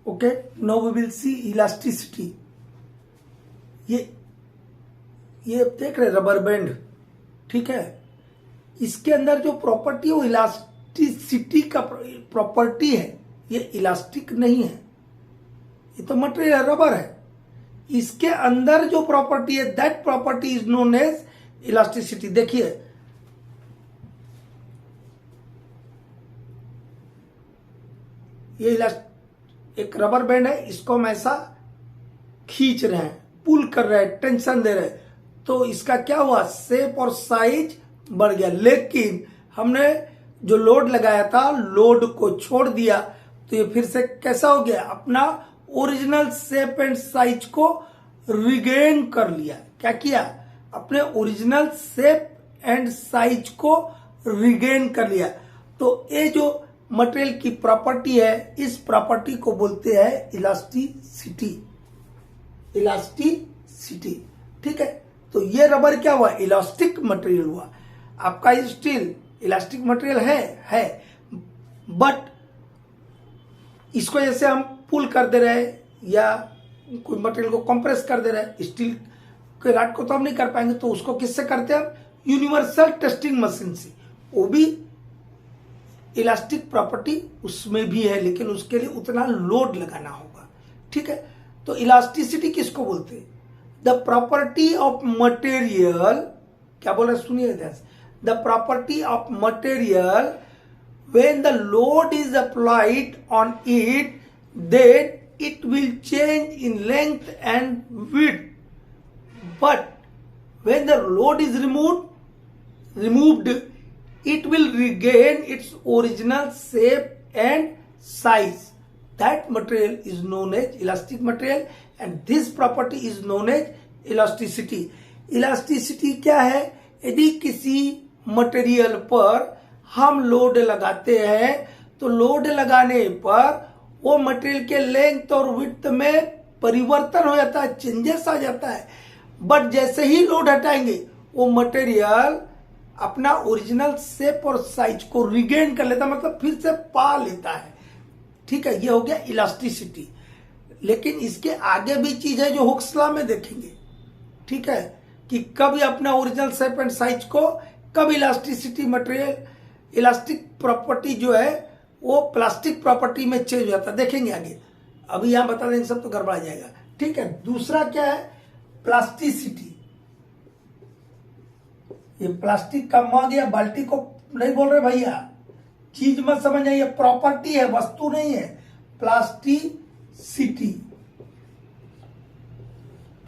Okay, now we will see elasticity. ये देख रहे रबर बैंड, ठीक है, इसके अंदर जो प्रॉपर्टी है वो इलास्टिसिटी का प्रॉपर्टी है, ये इलास्टिक नहीं है, ये तो मटेरियल रबर है। इसके अंदर जो प्रॉपर्टी है that property is known as elasticity. देखिए ये एक रबर बैंड है, इसको हम ऐसा खींच रहे हैं, पुल कर रहे हैं, टेंशन दे रहे हैं, तो इसका क्या हुआ, शेप और साइज बढ़ गया। लेकिन हमने जो लोड लगाया था, लोड को छोड़ दिया, तो ये फिर से कैसा हो गया, अपना ओरिजिनल शेप एंड साइज को रिगेन कर लिया। क्या किया, अपने ओरिजिनल शेप एंड साइज को रिगेन कर लिया। तो ये जो मटेरियल की प्रॉपर्टी है, इस प्रॉपर्टी को बोलते हैं इलास्टिसिटी। इलास्टिसिटी, ठीक है। तो ये रबर क्या हुआ, इलास्टिक मटेरियल हुआ। आपका स्टील इलास्टिक मटेरियल है, बट इसको जैसे हम पुल कर दे रहे हैं या कोई मटेरियल को कंप्रेस कर दे रहे हैं, स्टील के रॉड को तो हम नहीं कर पाएंगे, तो उसको किससे करते हैं हम, यूनिवर्सल टेस्टिंग मशीन से। वो भी इलास्टिक प्रॉपर्टी उसमें भी है, लेकिन उसके लिए उतना लोड लगाना होगा, ठीक है। तो इलास्टिसिटी किसको बोलते हैं, द प्रॉपर्टी ऑफ मटेरियल, क्या बोल रहे सुनिए ध्यान से, the property of material when the load is applied on it, then it will change in length and width, but when the load is removed, it will regain its original shape and size. That material is known as elastic material and this property is known as elasticity. Elasticity क्या है, यदि किसी material पर हम load लगाते हैं तो load लगाने पर वो मटेरियल के लेंथ और विड्थ में परिवर्तन हो जाता है, चेंजेस आ जाता है। बट जैसे ही लोड हटाएंगे वो मटेरियल अपना ओरिजिनल शेप और साइज को रिगेन कर लेता है, मतलब फिर से पा लेता है, ठीक है। ये हो गया इलास्टिसिटी। लेकिन इसके आगे भी चीज है जो हुक्स लॉ में देखेंगे, ठीक है, कि कभी अपना ओरिजिनल शेप एंड साइज को, कब इलास्टिसिटी मटेरियल इलास्टिक प्रॉपर्टी जो है वो प्लास्टिक प्रॉपर्टी में चेंज हो जाता है, देखेंगे आगे। अभी यहां बता देंगे सब तो गड़बड़ा जाएगा, ठीक है। दूसरा क्या है, प्लास्टिसिटी। ये प्लास्टिक का मग या बाल्टी को नहीं बोल रहे भैया, चीज मत समझ आइए, प्रॉपर्टी है, वस्तु नहीं है। प्लास्टिसिटी,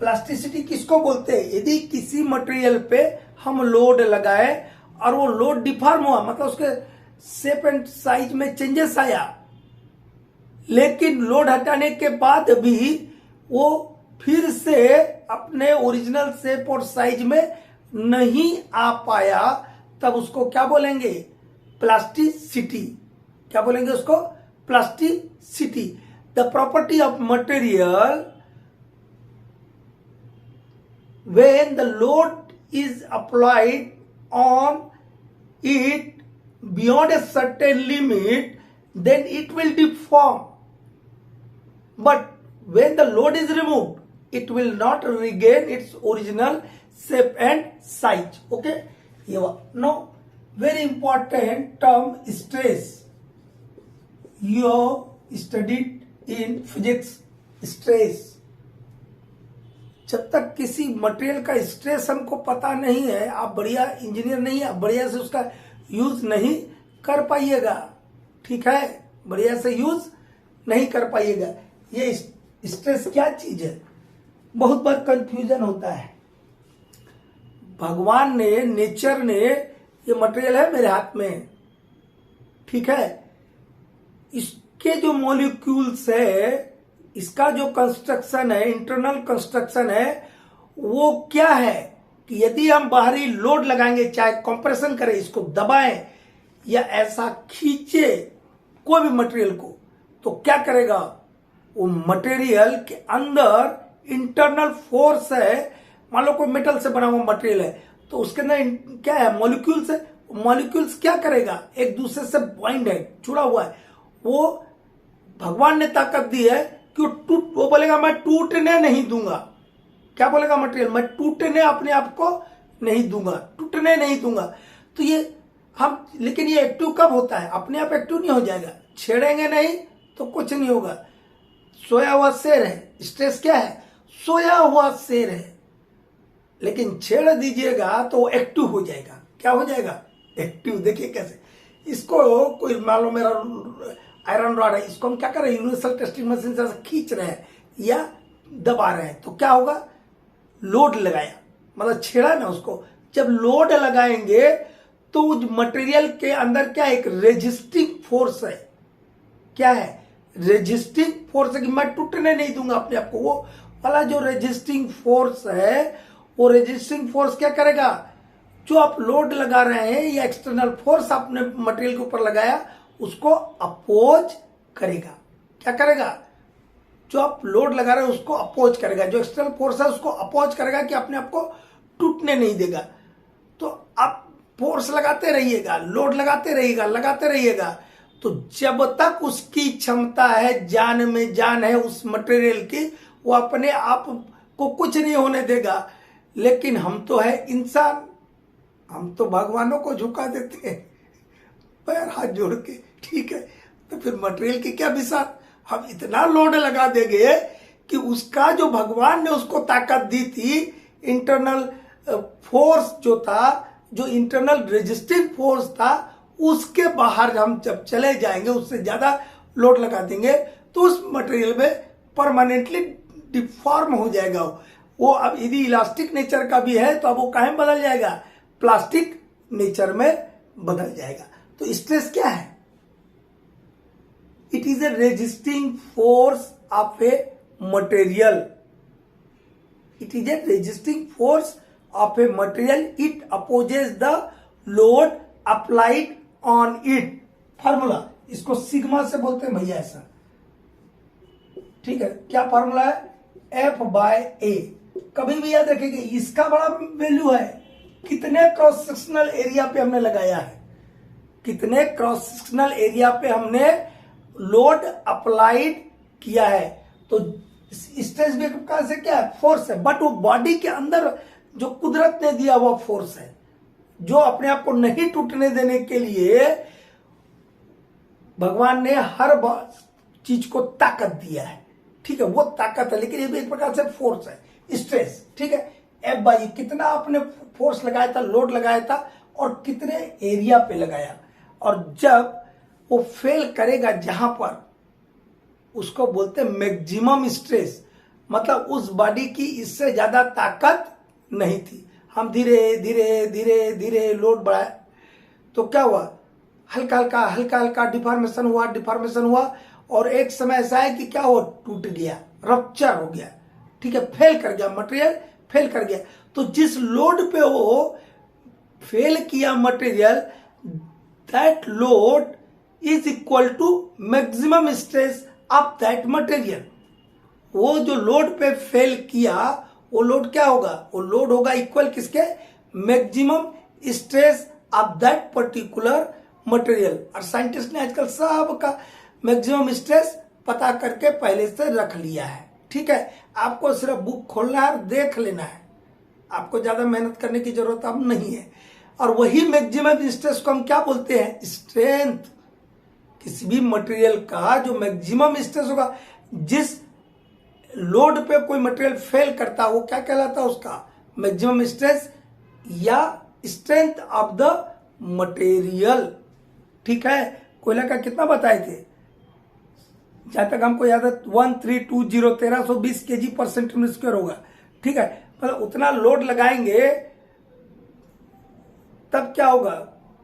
प्लास्टिसिटी किसको बोलते हैं, यदि किसी मटेरियल पे हम लोड लगाए और वो लोड डिफॉर्म हुआ, मतलब उसके शेप एंड साइज में चेंजेस आया, लेकिन लोड हटाने के बाद भी वो फिर से अपने ओरिजिनल शेप और साइज में नहीं आ पाया, तब उसको क्या बोलेंगे, प्लास्टिसिटी। क्या बोलेंगे उसको, plasticity. The property of material when the load is applied on it beyond a certain limit, then it will deform, but when the load is removed, it will not regain its original shape and size. Okay, now very important term, stress. You studied in physics, stress। जब तक किसी material का stress हमको पता नहीं है, आप बढ़िया इंजीनियर नहीं है, बढ़िया से उसका यूज नहीं कर पाइएगा, ठीक है, बढ़िया से यूज नहीं कर पाइएगा। ये स्ट्रेस क्या चीज है, बहुत बार कंफ्यूजन होता है। भगवान ने, नेचर ने, ये मटेरियल है मेरे हाथ में, ठीक है, इसके जो मॉलिक्यूल्स है, इसका जो कंस्ट्रक्शन है, इंटरनल कंस्ट्रक्शन है, वो क्या है कि यदि हम बाहरी लोड लगाएंगे, चाहे कंप्रेशन करें, इसको दबाएं या ऐसा खींचे कोई भी मटेरियल को, तो क्या करेगा, वो मटेरियल के अंदर इंटरनल फोर्स है। मान लो कोई मेटल से बना हुआ मटेरियल है, तो उसके अंदर क्या है, मॉलिक्यूल्स है। मॉलिक्यूल्स क्या करेगा, एक दूसरे से बाइंड है, जुड़ा हुआ है, वो भगवान ने ताकत दी है कि वो बोलेगा मैं टूटने नहीं दूंगा। क्या बोलेगा मटेरियल? मैं टूटने अपने आप को नहीं दूंगा, टूटने नहीं दूंगा। तो ये हम, लेकिन ये एक्टिव कब होता है? अपने आप एक्टिव नहीं हो जाएगा, छेड़ेंगे नहीं तो कुछ नहीं होगा। सोया हुआ शेर है, स्ट्रेस क्या है? सोया हुआ शेर है, लेकिन छेड़ दीजिएगा तो एक्टिव हो जाएगा। क्या हो जाएगा? एक्टिव। देखिए कैसे इसको, कोई मान लो मेरा आयरन रॉड है, इसको हम क्या कर रहे हैं? यूनिवर्सल टेस्टिंग मशीन से खींच रहे हैं या दबा रहे हैं, तो क्या होगा? लोड लगाया, मतलब छेड़ा ना उसको। जब लोड लगाएंगे तो उस मटेरियल के अंदर क्या, एक रेजिस्टिंग फोर्स है। क्या है? रेजिस्टिंग फोर्स है कि मैं टूटने नहीं दूंगा अपने आप को। वो वाला जो रेजिस्टिंग फोर्स है, वो रेजिस्टिंग फोर्स क्या करेगा? जो आप लोड लगा रहे हैं या एक्सटर्नल फोर्स आपने मटेरियल के ऊपर लगाया, उसको अपोज करेगा। क्या करेगा? जो आप लोड लगा रहे हैं उसको अपोज करेगा, जो एक्सटर्नल फोर्स है उसको अपोज करेगा कि अपने आप को टूटने नहीं देगा। तो आप फोर्स लगाते रहिएगा, लोड लगाते रहिएगा, तो जब तक उसकी क्षमता है, जान में जान है उस मटेरियल की, वो अपने आप को कुछ नहीं होने देगा। लेकिन हम तो है इंसान, हम तो भगवानों को झुका देते हैं पैर हाथ जोड़ के, ठीक है? तो फिर मटेरियल की क्या विसात? हम इतना लोड लगा देंगे कि उसका जो भगवान ने उसको ताकत दी थी, इंटरनल फोर्स जो था, जो इंटरनल रेजिस्टिव फोर्स था, उसके बाहर हम जब चले जाएंगे, उससे ज्यादा लोड लगा देंगे, तो उस मटेरियल में परमानेंटली डिफॉर्म हो जाएगा। वो अब यदि इलास्टिक नेचर का भी है तो अब वो कहाँ बदल जाएगा? प्लास्टिक नेचर में बदल जाएगा। तो स्ट्रेस क्या है? It is a resisting force of a material. It is a resisting force of a material. It opposes the load applied on it. Formula इसको सिग्मा से बोलते हैं भैया, ऐसा, ठीक है? क्या फार्मूला है? F/A। कभी भी याद रखिएगा, इसका बड़ा वैल्यू है, कितने क्रॉस सेक्शनल एरिया पे हमने लगाया है, कितने क्रॉस सेक्शनल एरिया पे हमने लोड अप्लाइड किया है। तो स्ट्रेस भी एक प्रकार से क्या है? फोर्स है, बट वो बॉडी के अंदर जो कुदरत ने दिया हुआ फोर्स है, जो अपने आप को नहीं टूटने देने के लिए भगवान ने हर चीज को ताकत दिया है, ठीक है? वो ताकत है, लेकिन ये भी एक प्रकार से फोर्स है, स्ट्रेस, ठीक है? F/E कितना आपने फोर्स लगाया था, लोड लगाया था, और कितने एरिया पे लगाया। और जब वो फेल करेगा जहां पर, उसको बोलते हैं मैक्सिमम स्ट्रेस। मतलब उस बॉडी की इससे ज्यादा ताकत नहीं थी, हम धीरे धीरे धीरे धीरे लोड बढ़ाए, तो क्या हुआ? हल्का हल्का डिफॉर्मेशन हुआ, और एक समय ऐसा है कि क्या हुआ? टूट गया, रप्चर हो गया, ठीक है? फेल कर गया, मटेरियल फेल कर गया। तो जिस लोड पे वो फेल किया material, that load is equal to maximum stress of that material. वो जो लोड पे फेल किया, वो लोड क्या होगा? वो लोड होगा इक्वल किसके? Maximum stress of that particular material. और साइंटिस्ट ने आजकल सबका मैक्सिमम स्ट्रेस पता करके पहले से रख लिया है, ठीक है? आपको सिर्फ बुक खोलना है और देख लेना है, आपको ज्यादा मेहनत करने की जरूरत अब नहीं है। और वही मैक्सिमम स्ट्रेस को हम क्या बोलते हैं? स्ट्रेंथ। किसी भी मटेरियल का जो मैक्सिमम स्ट्रेस होगा, जिस लोड पे कोई मटेरियल फेल करता है, वो क्या कहलाता है? उसका मैक्सिमम स्ट्रेस या स्ट्रेंथ ऑफ द मटेरियल, ठीक है? कोयला का कितना बताए थे? जहां तक हमको याद है 1320 kg पर सेंटीमीटर स्क्वायर होगा, ठीक है? मतलब उतना लोड लगाएंगे तब क्या होगा?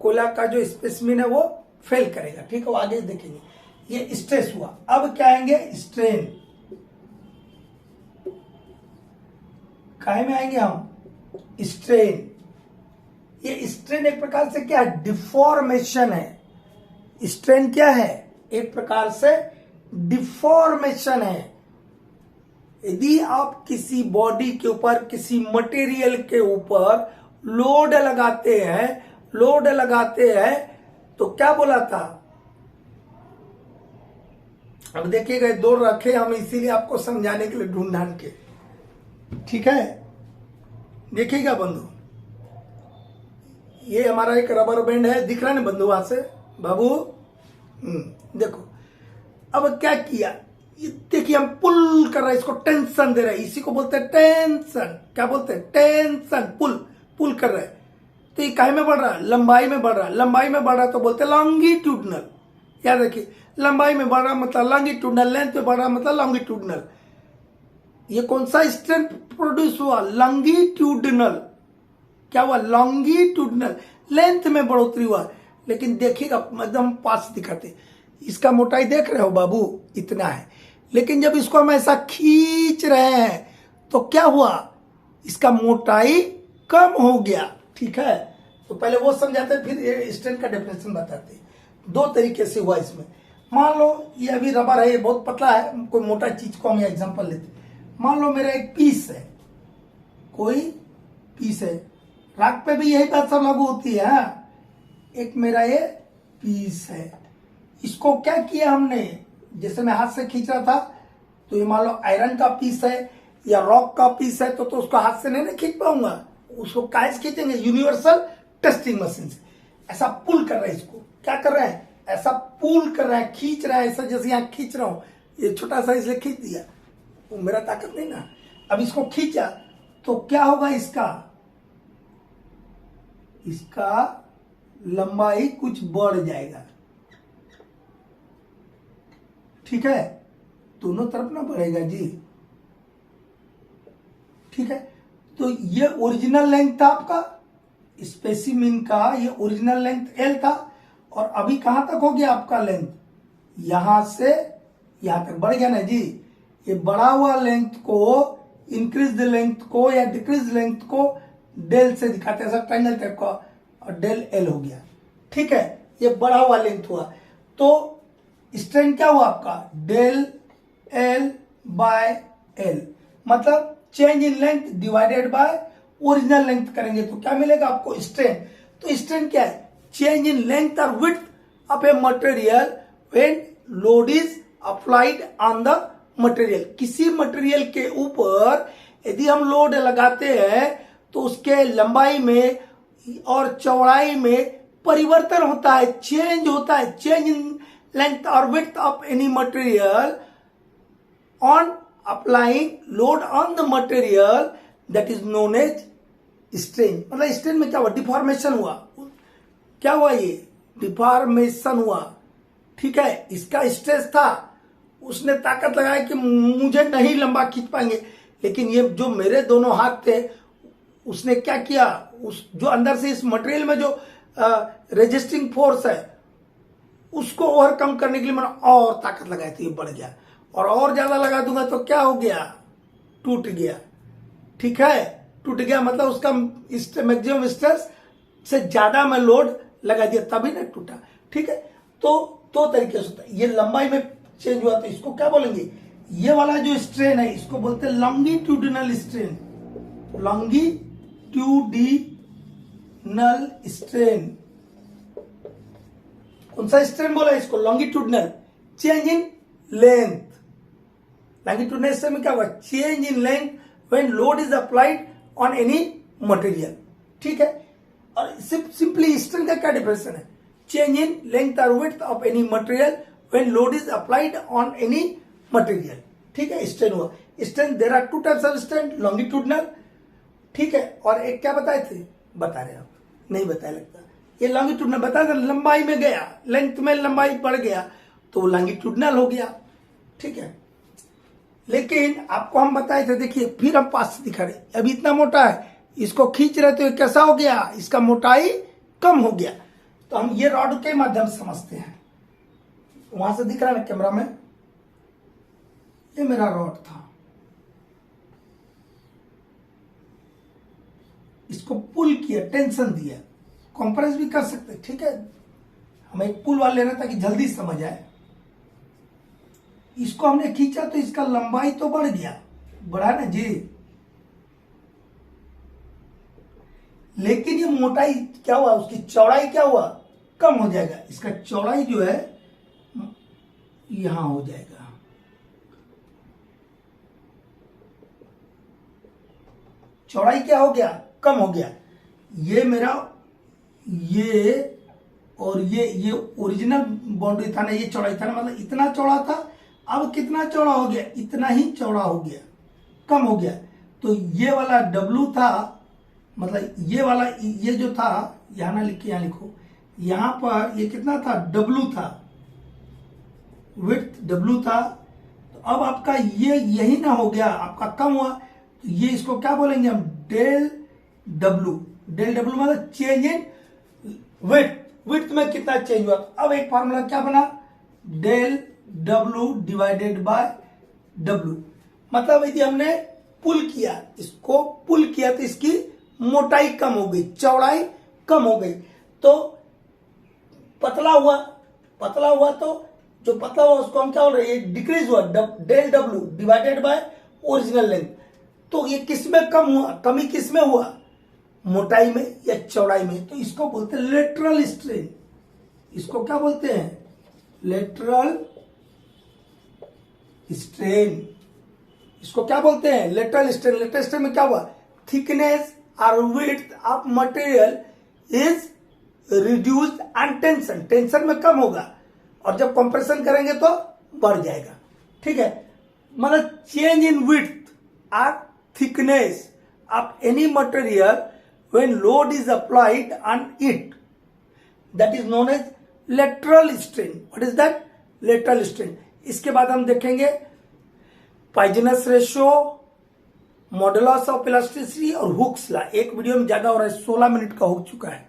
कोयला का जो स्पेसिमेन है वो फेल करेगा, ठीक है? वो आगे देखेंगे। ये स्ट्रेस हुआ। अब क्या आएंगे? स्ट्रेन। काहे में आएंगे हम? स्ट्रेन। ये स्ट्रेन एक प्रकार से क्या है? डिफॉर्मेशन है। स्ट्रेन क्या है? एक प्रकार से डिफॉर्मेशन है। यदि आप किसी बॉडी के ऊपर, किसी मटेरियल के ऊपर लोड लगाते हैं तो क्या बोला था? अब देखिएगा दो रखे हम इसीलिए आपको समझाने के लिए ढूंढ ढांड के, ठीक है। देखिएगा बंधु, ये हमारा एक रबर बैंड है, दिख रहा है ना बंधु वहां से बाबू। देखो अब क्या किया, देखिए हम पुल कर रहे हैं, इसको टेंशन दे रहे हैं, इसी को बोलते हैं टेंशन। क्या बोलते हैं? टेंशन। पुल पुल कर रहे हैं। तो ये काहे में बढ़ रहा है? लंबाई में बढ़ रहा है। लंबाई में बढ़ रहा है तो बोलते हैं लॉन्गिट्यूडनल। याद रखिए, लंबाई में बढ़ रहा मतलब लॉन्गिट्यूडनल, लेंथ में बढ़ रहा मतलब लॉन्गिट्यूडनल। ये कौन सा स्ट्रेंथ प्रोड्यूस हुआ? लॉन्गिट्यूडनल। क्या हुआ? लॉन्गिट्यूडनल, लेंथ में बढ़ोतरी हुआ। लेकिन देखिएगा एकदम पास दिखाते, इसका मोटाई देख रहे हो बाबू, इतना है। लेकिन जब इसको हम ऐसा खींच रहे हैं तो क्या हुआ? इसका मोटाई कम हो गया, ठीक है। तो पहले वो समझाते हैं, फिर स्ट्रेंथ का डेफिनेशन बताते हैं। दो तरीके से हुआ इसमें। मान लो ये अभी रबर है, ये बहुत पतला है, कोई मोटा चीज को हम एग्जांपल लेते हैं। मान लो मेरा एक पीस है, कोई पीस है, राख पे भी यही बात सब लागू होती है। एक मेरा ये पीस है, इसको क्या किया हमने, जैसे मैं हाथ से खींच रहा था, तो ये मान लो आयरन का पीस है या रॉक का पीस है, तो उसको हाथ से नहीं ना खींच पाऊंगा, उसको काहे से खींचेंगे? यूनिवर्सल टेस्टिंग मशीन से। ऐसा पुल कर रहे हैं, इसको क्या कर रहे हैं? ऐसा पुल कर रहे हैं, खींच रहे हैं, ऐसा जैसे यहाँ खींच रहा हूं, ये छोटा सा इसलिए खींच दिया, वो मेरा ताकत नहीं ना। अब इसको खींचा तो क्या होगा? इसका लंबाई कुछ बढ़ जाएगा, ठीक है। दोनों तरफ ना बढ़ेगा जी, ठीक है। तो ये ओरिजिनल लेंथ था आपका स्पेसिमिन का, ये ओरिजिनल लेंथ L था, और अभी कहां तक हो गया आपका लेंथ? यहां से यहां तक बढ़ गया ना जी। ये बढ़ा हुआ लेंथ को, इंक्रीज लेंथ को या डिक्रीज लेंथ को डेल से दिखाते हैं, ऐसा ट्रायंगल टाइप का, और डेल L हो गया, ठीक है। ये बढ़ा हुआ लेंथ हुआ, तो स्ट्रेन क्या हुआ आपका? डेल L बाय L, मतलब change in length divided by original length करेंगे तो क्या मिलेगा आपको? स्ट्रेन। तो स्ट्रेन क्या है? चेंज इन लेंथ और width of a material when load is applied on the material. किसी मटेरियल के ऊपर यदि हम लोड लगाते हैं तो उसके लंबाई में और चौड़ाई में परिवर्तन होता है, चेंज होता है। चेंज इन लेंथ और width of any material on applying load on the material, that is known as strain. मतलब स्ट्रेन में क्या हुआ? डिफॉर्मेशन हुआ। क्या हुआ? ये डिफॉर्मेशन हुआ, ठीक है। इसका स्ट्रेस था, उसने ताकत लगाया कि मुझे नहीं लंबा खींच पाएंगे, लेकिन ये जो मेरे दोनों हाथ थे, उसने क्या किया? उस जो अंदर से इस मटेरियल में जो रेजिस्टिंग फोर्स है उसको ओवरकम करने के लिए मैंने और ताकत लगाई थी, ये बढ़ गया। और ज्यादा लगा दूंगा तो क्या हो गया? टूट गया, ठीक है। टूट गया मतलब उसका मैक्सिमम स्ट्रेस से ज्यादा मैं लोड लगा दिया, तभी ना टूटा, ठीक है। तो दो तरीके से होता है। ये लंबाई में चेंज हुआ तो इसको क्या बोलेंगे? ये वाला जो स्ट्रेन है इसको बोलते हैं लॉन्गिट्यूडिनल स्ट्रेन। Longitudinal strain. कौन सा स्ट्रेन बोला इसको? Longitudinal. Change in length. Longitudinal strain में क्या हुआ? Change in length when load is applied on any material, ठीक है। और सिंपली स्ट्रेन का क्या डिफरेंशन है? चेंज इन लेंथ और width of any material when load is applied on any material, ठीक है। स्ट्रेन हुआ। Strain, there are two types of strain, longitudinal, ठीक है, और एक क्या बताए थे? बता रहे आप, नहीं बताया लगता। ये लॉन्गिट्यूडिनल बता दे, लंबाई में गया, लेंथ में लंबाई बढ़ गया तो लॉन्गिट्यूडिनल हो गया, ठीक है। लेकिन आपको हम बताए थे, देखिए फिर हम पास से दिखा रहे, अभी इतना मोटा है, इसको खींच रहे तो कैसा हो गया? इसका मोटाई कम हो गया। तो हम ये रॉड के माध्यम से समझते हैं। वहां से दिख रहा है ना कैमरा में, ये मेरा रॉड था, इसको पुल किया, टेंशन दिया, कंप्रेस भी कर सकते, ठीक है। हमें एक पुल वाला लेना ताकि जल्दी समझ आए। इसको हमने खींचा तो इसका लंबाई तो बढ़ गया, बढ़ा ना जी, लेकिन ये मोटाई क्या हुआ? उसकी चौड़ाई क्या हुआ? कम हो जाएगा। इसका चौड़ाई जो है यहां हो जाएगा, चौड़ाई क्या हो गया, कम हो गया। ये मेरा ये और ये ओरिजिनल बाउंड्री था ना, ये चौड़ाई था ना, मतलब इतना चौड़ा था, अब कितना चौड़ा हो गया, इतना ही चौड़ा हो गया, कम हो गया। तो ये वाला W था, मतलब ये वाला ये जो था, यहां ना लिख के यहां लिखो, यहां पर ये कितना था, W था, विड्थ W था। तो अब आपका ये यही ना हो गया, आपका कम हुआ, तो ये इसको क्या बोलेंगे हम, डेल W। डेल W मतलब चेंज इन विड्थ, विड्थ में कितना चेंज हुआ। अब एक फार्मूला क्या बना, del W divided by W। मतलब यदि हमने पुल किया, इसको पुल किया तो इसकी मोटाई कम हो गई, चौड़ाई कम हो गई, तो पतला हुआ, पतला हुआ, तो जो पतला हुआ उसको हम क्या बोल रहे हैं, डिक्रीज हुआ, del W divided by original length. तो ये किस में कम हुआ, कमी किस में हुआ, मोटाई में या चौड़ाई में। तो इसको बोलते हैं लेटरल स्ट्रेन। इसको क्या बोलते हैं, लेटरल स्ट्रेन। इसको क्या बोलते हैं, लेटरल स्ट्रेन। लेटरल स्ट्रेन में क्या हुआ, थिकनेस और width of material is reduced and tension, tension में कम होगा, और जब कंप्रेशन करेंगे तो बढ़ जाएगा। ठीक है, मतलब चेंज इन विड्थ और thickness of any material when load is applied on it, that is known as lateral strain. What is that, lateral strain? इसके बाद हम देखेंगे पाइजनस रेशियो, मॉडुलस ऑफ इलास्टिसिटी और हुक्स लॉ। एक वीडियो में ज्यादा हो रहा है, 16 मिनट का हो चुका है।